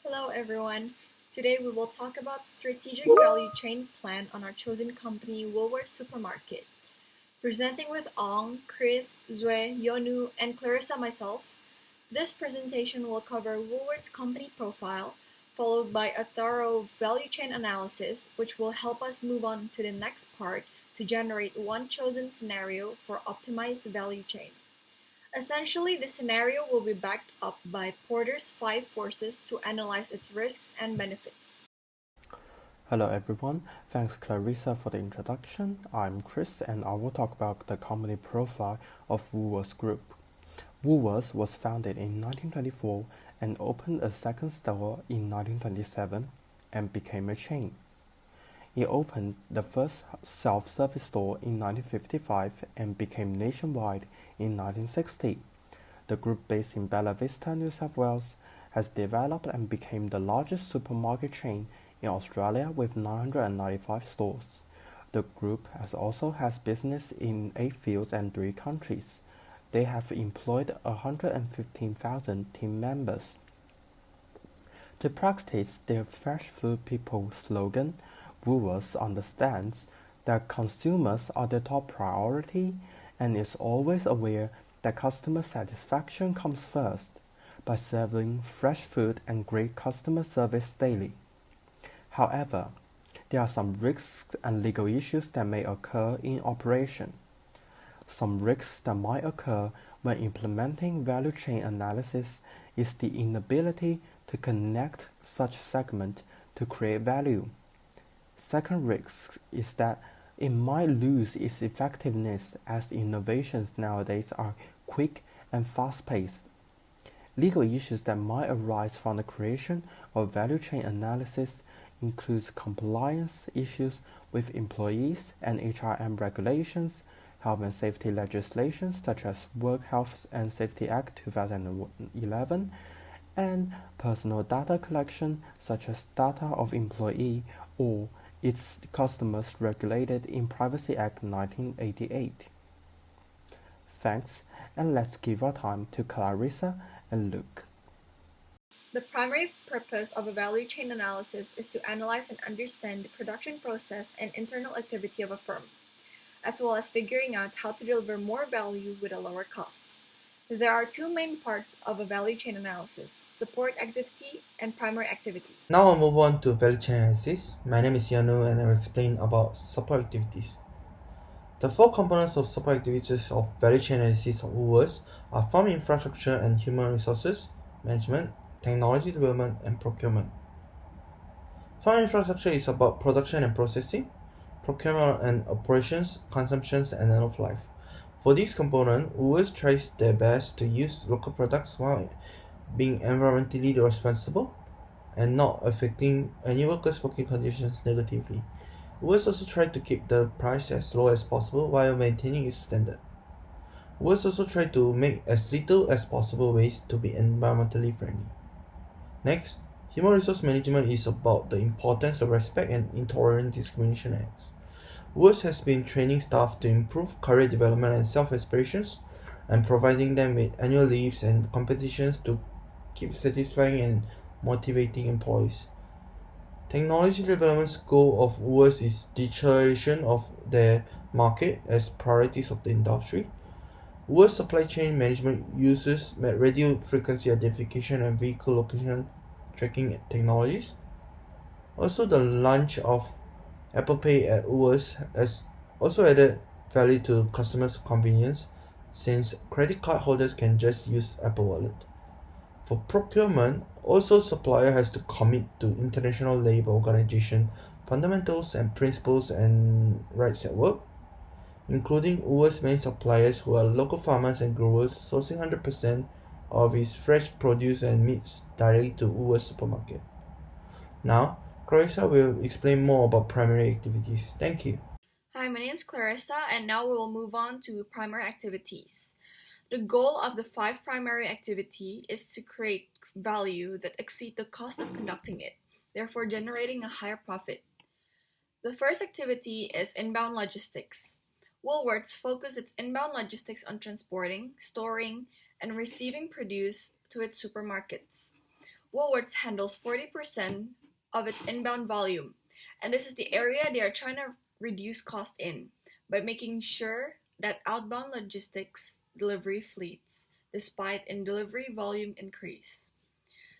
Hello everyone. Today we will talk about strategic value chain plan on our chosen company, Woolworths Supermarket. Presenting with Ong, Chris, Zue, Yonu, and Clarissa myself, this presentation will cover Woolworths company profile, followed by a thorough value chain analysis, which will help us move on to the next part to generate one chosen scenario for optimized value chain. Essentially, the scenario will be backed up by Porter's five forces to analyze its risks and benefits. Hello everyone, thanks Clarissa for the introduction. I'm Chris and I will talk about the company profile of Woolworths Group. Woolworths was founded in 1924 and opened a second store in 1927 and became a chain. It opened the first self-service store in 1955 and became nationwide in 1960. The group based in Bella Vista, New South Wales, has developed and became the largest supermarket chain in Australia with 995 stores. The group also has business in 8 fields and 3 countries. They have employed 115,000 team members. To practice their Fresh Food People slogan, Woolworths understands that consumers are their top priority and is always aware that customer satisfaction comes first by serving fresh food and great customer service daily. However, there are some risks and legal issues that may occur in operation. Some risks that might occur when implementing value chain analysis is the inability to connect such segments to create value. Second risk is that it might lose its effectiveness as innovations nowadays are quick and fast-paced. Legal issues that might arise from the creation of value chain analysis includes compliance issues with employees and HRM regulations, health and safety legislation such as Work Health and Safety Act 2011, and personal data collection such as data of employee or its customers regulated in Privacy Act 1988. Thanks, and let's give our time to Clarissa and Luke. The primary purpose of a value chain analysis is to analyze and understand the production process and internal activity of a firm, as well as figuring out how to deliver more value with a lower cost. There are two main parts of a value chain analysis: support activity and primary activity. Now I'll move on to value chain analysis. My name is Yanu and I'll explain about support activities. The four components of support activities of value chain analysis of Woolworths are farm infrastructure and human resources management, technology development, and procurement. Farm infrastructure is about production and processing, procurement and operations, consumptions, and end of life. For these components, Woolworths tries their best to use local products while being environmentally responsible and not affecting any workers' working conditions negatively. Woolworths also try to keep the price as low as possible while maintaining its standard. Woolworths also try to make as little as possible waste to be environmentally friendly. Next, human resource management is about the importance of respect and intolerant discrimination acts. Woolworths has been training staff to improve career development and self-aspirations and providing them with annual leaves and competitions to keep satisfying and motivating employees. Technology development's goal of Woolworths is digitalization of their market as priorities of the industry. Woolworths supply chain management uses radio frequency identification and vehicle location tracking technologies. Also, the launch of Apple Pay at Woolworths has also added value to customers' convenience since credit card holders can just use Apple Wallet. For procurement, also supplier has to commit to International Labour Organization fundamentals and principles and rights at work, including Woolworths' main suppliers who are local farmers and growers sourcing 100% of its fresh produce and meats directly to Woolworths supermarket. Now, Clarissa will explain more about primary activities. Thank you. Hi, my name is Clarissa, and now we will move on to primary activities. The goal of the five primary activity is to create value that exceed the cost of conducting it, therefore generating a higher profit. The first activity is inbound logistics. Woolworths focus its inbound logistics on transporting, storing, and receiving produce to its supermarkets. Woolworths handles 40% of its inbound volume, and this is the area they are trying to reduce cost in by making sure that outbound logistics delivery fleets despite in delivery volume increase.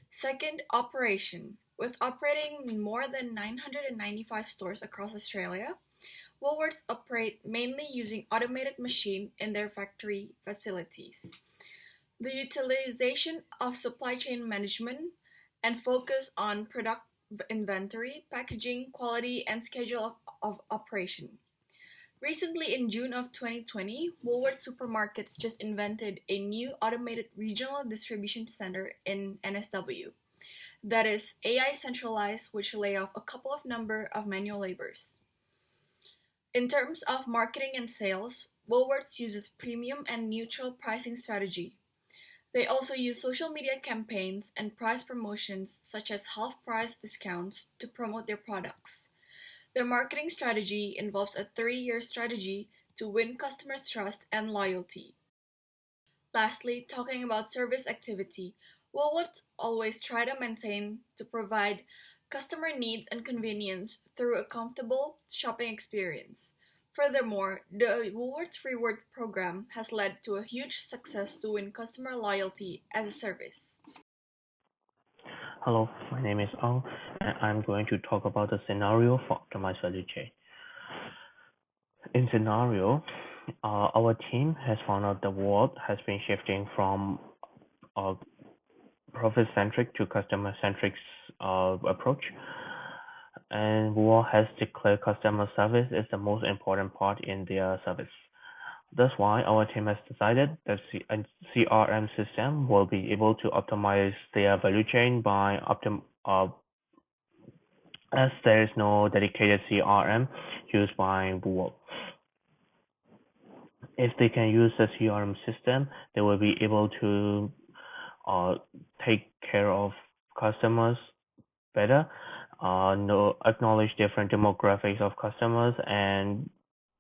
Second, operation. With operating in more than 995 stores across Australia, Woolworths operate mainly using automated machine in their factory facilities. The utilization of supply chain management and focus on product inventory, packaging, quality, and schedule of operation. Recently, in June of 2020, Woolworths Supermarkets just invented a new automated regional distribution center in NSW that is AI centralized, which lay off a couple of number of manual labors. In terms of marketing and sales, Woolworths uses premium and neutral pricing strategy. They also use social media campaigns and price promotions such as half-price discounts to promote their products. Their marketing strategy involves a 3-year strategy to win customers' trust and loyalty. Lastly, talking about service activity, Woolworths always try to maintain to provide customer needs and convenience through a comfortable shopping experience. Furthermore, the Woolworths Reward program has led to a huge success to win customer loyalty as a service. Hello, my name is Ong, and I'm going to talk about the scenario for optimized value chain. In scenario, our team has found out the world has been shifting from a profit-centric to customer-centric approach, and Wall has declared customer service is the most important part in their service. That's why our team has decided that a CRM system will be able to optimize their value chain by as there is no dedicated CRM used by Google. If they can use the CRM system, they will be able to take care of customers better, acknowledge different demographics of customers, and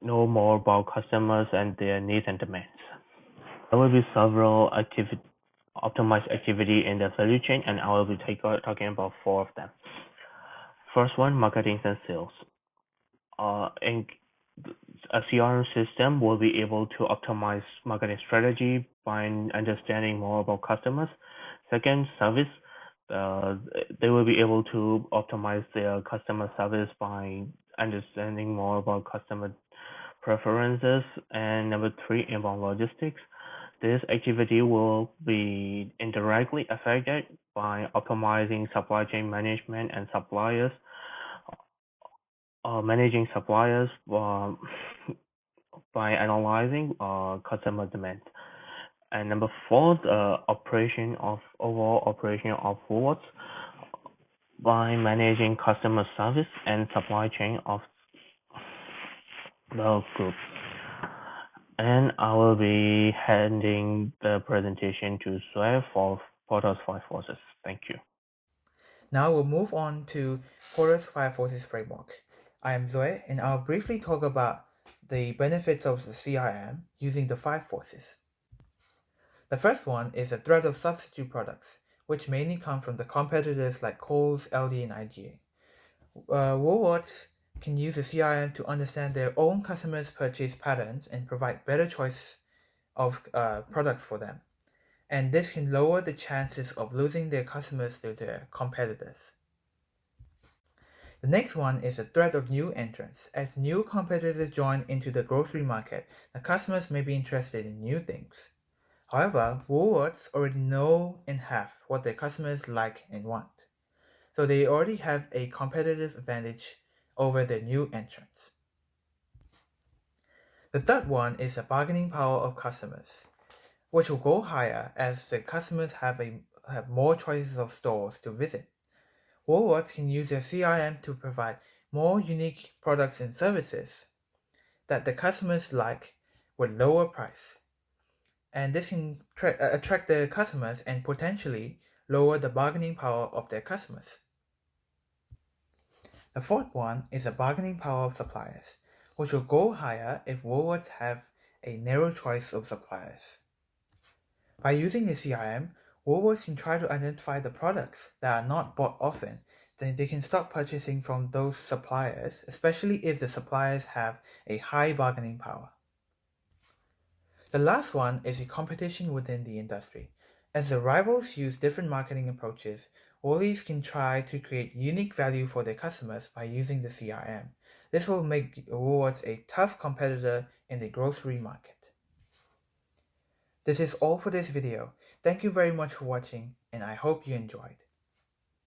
know more about customers and their needs and demands. There will be several optimized activity in the value chain, and I will be talking about 4 of them. First one, marketing and sales. In a CRM system will be able to optimize marketing strategy by understanding more about customers. Second, service. They will be able to optimize their customer service by understanding more about customer preferences. And number 3, inbound logistics. This activity will be indirectly affected by optimizing supply chain management and suppliers, managing suppliers by analyzing customer demand. And number 4, the overall operation of Woolworths by managing customer service and supply chain of the group. And I will be handing the presentation to Sue for Porter's 5 forces. Thank you. Now we'll move on to Porter's 5 forces framework. I am Zoe, and I'll briefly talk about the benefits of the CRM using the 5 forces. The first one is a threat of substitute products, which mainly come from the competitors like Coles, Aldi, and IGA. Woolworths can use the CRM to understand their own customers' purchase patterns and provide better choice of products for them. And this can lower the chances of losing their customers to their competitors. The next one is the threat of new entrants. As new competitors join into the grocery market, the customers may be interested in new things. However, Woolworths already know and have what their customers like and want. So they already have a competitive advantage over the new entrants. The third one is the bargaining power of customers, which will go higher as the customers have more choices of stores to visit. Woolworths can use their CRM to provide more unique products and services that the customers like with lower price. And this can attract the customers and potentially lower the bargaining power of their customers. The fourth one is the bargaining power of suppliers, which will go higher if Woolworths have a narrow choice of suppliers. By using the CRM, Woolworths can try to identify the products that are not bought often, then they can stop purchasing from those suppliers, especially if the suppliers have a high bargaining power. The last one is the competition within the industry. As the rivals use different marketing approaches, Woolies can try to create unique value for their customers by using the CRM. This will make Woolworths a tough competitor in the grocery market. This is all for this video. Thank you very much for watching, and I hope you enjoyed.